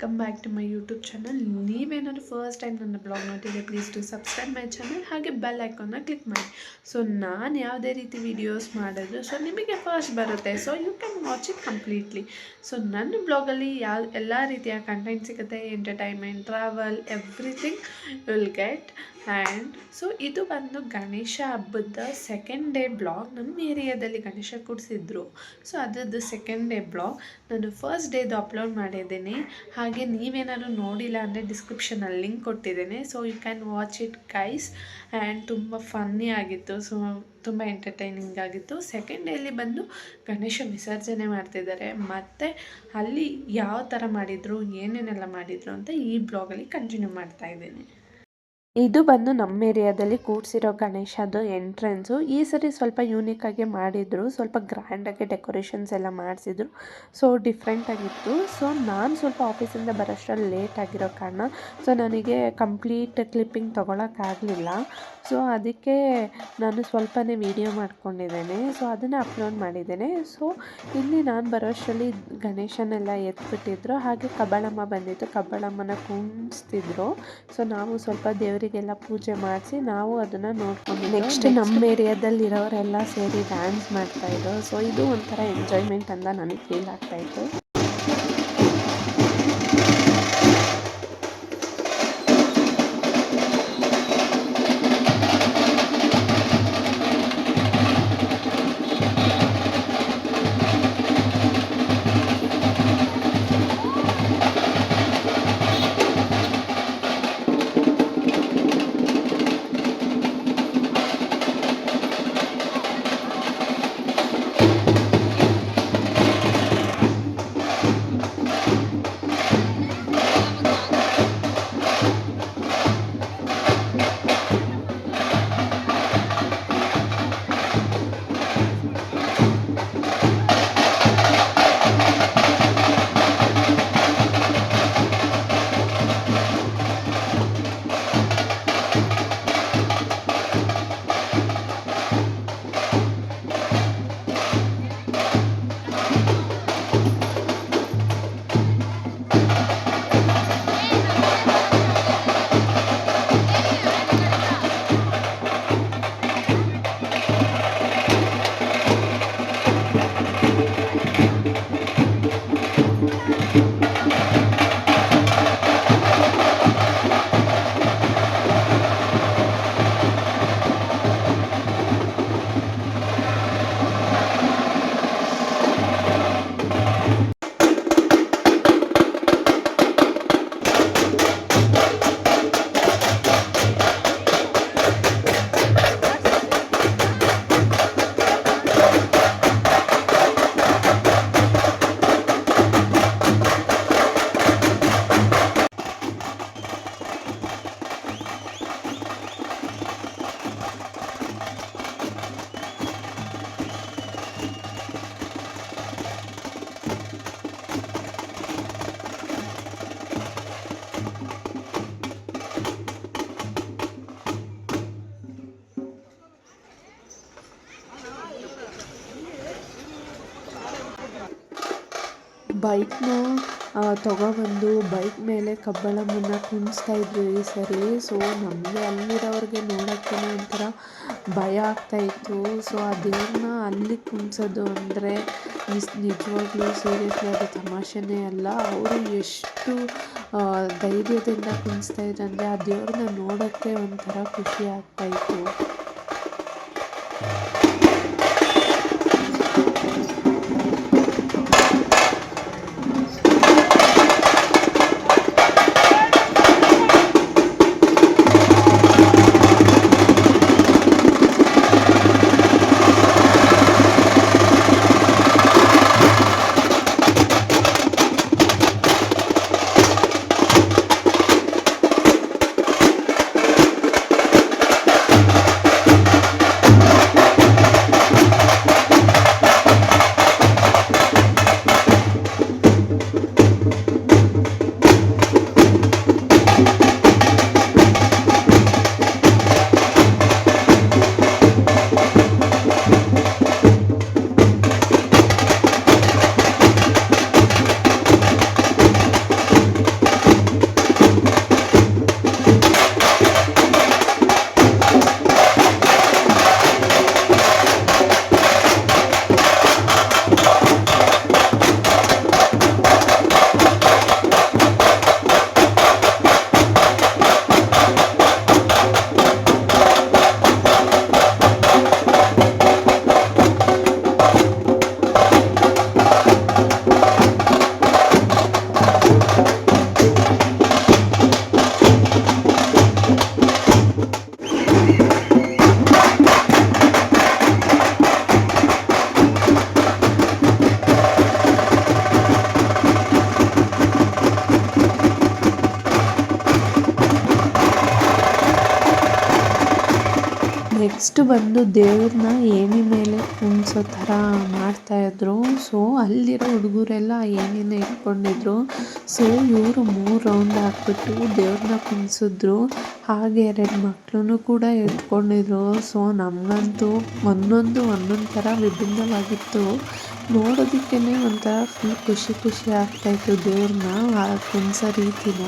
Welcome back to my YouTube channel. ನೀವೇನಾದ್ರು first time ನನ್ನ blog ನೋಡಿದರೆ please to subscribe my channel, ಹಾಗೆ bell ಐಕಾನ್ನ ಕ್ಲಿಕ್ ಮಾಡಿ. ಸೊ ನಾನು ಯಾವುದೇ ರೀತಿ ವಿಡಿಯೋಸ್ ಮಾಡಿದ್ರು ಸೊ ನಿಮಗೆ ಫಸ್ಟ್ ಬರುತ್ತೆ, so you can watch it completely. So ನನ್ನ ಬ್ಲಾಗಲ್ಲಿ ಎಲ್ಲ ರೀತಿಯ ಕಂಟೆಂಟ್ ಸಿಗುತ್ತೆ, entertainment, travel, everything will get. And so ಇದು ಬಂದು ಗಣೇಶ ಹಬ್ಬದ ಸೆಕೆಂಡ್ ಡೇ ಬ್ಲಾಗ್. ನಮ್ಮ ಏರಿಯಾದಲ್ಲಿ ಗಣೇಶ ಕೂಡಿಸಿದ್ರು, ಸೊ ಅದರದ್ದು ಸೆಕೆಂಡ್ ಡೇ ಬ್ಲಾಗ್. ನಾನು ಫಸ್ಟ್ ಡೇದು ಅಪ್ಲೋಡ್ ಮಾಡಿದ್ದೀನಿ. ಹಾಗೆ ನೀವೇನಾದ್ರು ನೋಡಿಲ್ಲ ಅಂದರೆ ಡಿಸ್ಕ್ರಿಪ್ಷನಲ್ಲಿ ಲಿಂಕ್ ಕೊಟ್ಟಿದ್ದೇನೆ, so you can watch it guys. And ತುಂಬ ಫನ್ನಿ ಆಗಿತ್ತು, ಸೊ ತುಂಬ ಎಂಟರ್ಟೈನಿಂಗ್ ಆಗಿತ್ತು. ಸೆಕೆಂಡ್ ಡೇಲಿ ಬಂದು ಗಣೇಶ ವಿಸರ್ಜನೆ ಮಾಡ್ತಿದ್ದಾರೆ, ಮತ್ತು ಅಲ್ಲಿ ಯಾವ ಥರ ಮಾಡಿದರು, ಏನೇನೆಲ್ಲ ಮಾಡಿದರು ಅಂತ ಈ ಬ್ಲಾಗಲ್ಲಿ ಕಂಟಿನ್ಯೂ ಮಾಡ್ತಾ ಇದ್ದೀನಿ. ಇದು ಬಂದು ನಮ್ಮ ಏರಿಯಾದಲ್ಲಿ ಕೂಡಿಸಿರೋ ಗಣೇಶದು ಎಂಟ್ರೆನ್ಸು. ಈ ಸರಿ ಸ್ವಲ್ಪ ಯೂನಿಕ್ಕಾಗಿ ಮಾಡಿದರು, ಸ್ವಲ್ಪ ಗ್ರ್ಯಾಂಡಾಗಿ ಡೆಕೋರೇಷನ್ಸ್ ಎಲ್ಲ ಮಾಡಿಸಿದ್ರು, ಸೊ ಡಿಫ್ರೆಂಟಾಗಿತ್ತು. ಸೊ ನಾನು ಸ್ವಲ್ಪ ಆಫೀಸಿಂದ ಬರೋಷ್ಟರಲ್ಲಿ ಲೇಟ್ ಆಗಿರೋ ಕಾರಣ ಸೊ ನನಗೆ ಕಂಪ್ಲೀಟ್ ಕ್ಲಿಪ್ಪಿಂಗ್ ತೊಗೊಳಕ್ಕಾಗಲಿಲ್ಲ. ಸೊ ಅದಕ್ಕೆ ನಾನು ಸ್ವಲ್ಪನೇ ವೀಡಿಯೋ ಮಾಡ್ಕೊಂಡಿದ್ದೇನೆ, ಸೊ ಅದನ್ನು ಅಪ್ಲೋಡ್ ಮಾಡಿದ್ದೇನೆ. ಸೊ ಇಲ್ಲಿ ನಾನು ಬರೋಷ್ಟರಲ್ಲಿ ಗಣೇಶನೆಲ್ಲ ಎತ್ಬಿಟ್ಟಿದ್ರು, ಹಾಗೆ ಕಬ್ಬಾಳಮ್ಮ ಬಂದಿತ್ತು, ಕಬ್ಬಾಳಮ್ಮನ ಕುಣಿಸ್ತಿದ್ರು. ಸೊ ನಾವು ಸ್ವಲ್ಪ ದೇವರಿಗೆಲ್ಲ ಪೂಜೆ ಮಾಡಿಸಿ ನಾವು ಅದನ್ನು ನೋಡ್ಕೊಂಡು ನೆಕ್ಸ್ಟ್ ನಮ್ಮ ಏರಿಯಾದಲ್ಲಿರೋರೆಲ್ಲ ಸೇರಿ ಡ್ಯಾನ್ಸ್ ಮಾಡ್ತಾಯಿದ್ರು. ಸೊ ಇದು ಒಂಥರ ಎಂಜಾಯ್ಮೆಂಟ್ ಅಂತ ನನಗೆ ಫೀಲ್ ಆಗ್ತಾಯಿತ್ತು. ಬೈಕ್ನ ತೊಗೊಬಂದು ಬೈಕ್ ಮೇಲೆ ಕಬ್ಬಾಳಮ್ಮನ ಕುಣಿಸ್ತಾ ಇದ್ರು ಈ ಸರಿ. ಸೊ ನಮಗೆ ಅಲ್ಲಿರೋರಿಗೆ ನೋಡೋಕ್ಕೆ ಒಂಥರ ಭಯ ಆಗ್ತಾಯಿತ್ತು. ಸೊ ಆ ದೇವ್ರನ್ನ ಅಲ್ಲಿ ಕುಣಿಸೋದು ಅಂದರೆ ನಿಜವಾಗ್ಲೂ ಸೀರಿಯಸ್ಲಿ ಅದು ತಮಾಷೆನೇ ಅಲ್ಲ. ಅವರು ಎಷ್ಟು ಧೈರ್ಯದಿಂದ ಕುಣಿಸ್ತಾ ಇದ್ರು ಅಂದರೆ ಆ ದೇವ್ರನ್ನ ನೋಡೋಕ್ಕೆ ಒಂಥರ ಖುಷಿ ಆಗ್ತಾಯಿತ್ತು. ಫಸ್ಟ್ ಬಂದು ದೇವ್ರನ್ನ ಏಣಿ ಮೇಲೆ ಕುಣ್ಸೋ ಥರ ಮಾಡ್ತಾಯಿದ್ರು. ಸೊ ಅಲ್ಲಿರೋ ಹುಡುಗರೆಲ್ಲ ಏಣಿನ ಇಟ್ಕೊಂಡಿದ್ರು. ಸೊ ಇವರು 3 ರೌಂಡ್ ಹಾಕ್ಬಿಟ್ಟು ದೇವ್ರನ್ನ ಕುಣ್ಸಿದ್ರು. ಹಾಗೆ 2 ಮಕ್ಕಳನ್ನು ಕೂಡ ಇಟ್ಕೊಂಡಿದ್ರು. ಸೊ ನಮಗಂತೂ ಒಂದೊಂದು ಥರ ವಿಭಿನ್ನವಾಗಿತ್ತು. ನೋಡೋದಕ್ಕೇ ಒಂಥರ ಫುಲ್ ಖುಷಿ ಆಗ್ತಾಯಿತ್ತು ದೇವ್ರನ್ನ ಕುಣ್ಸೋ ರೀತಿನ.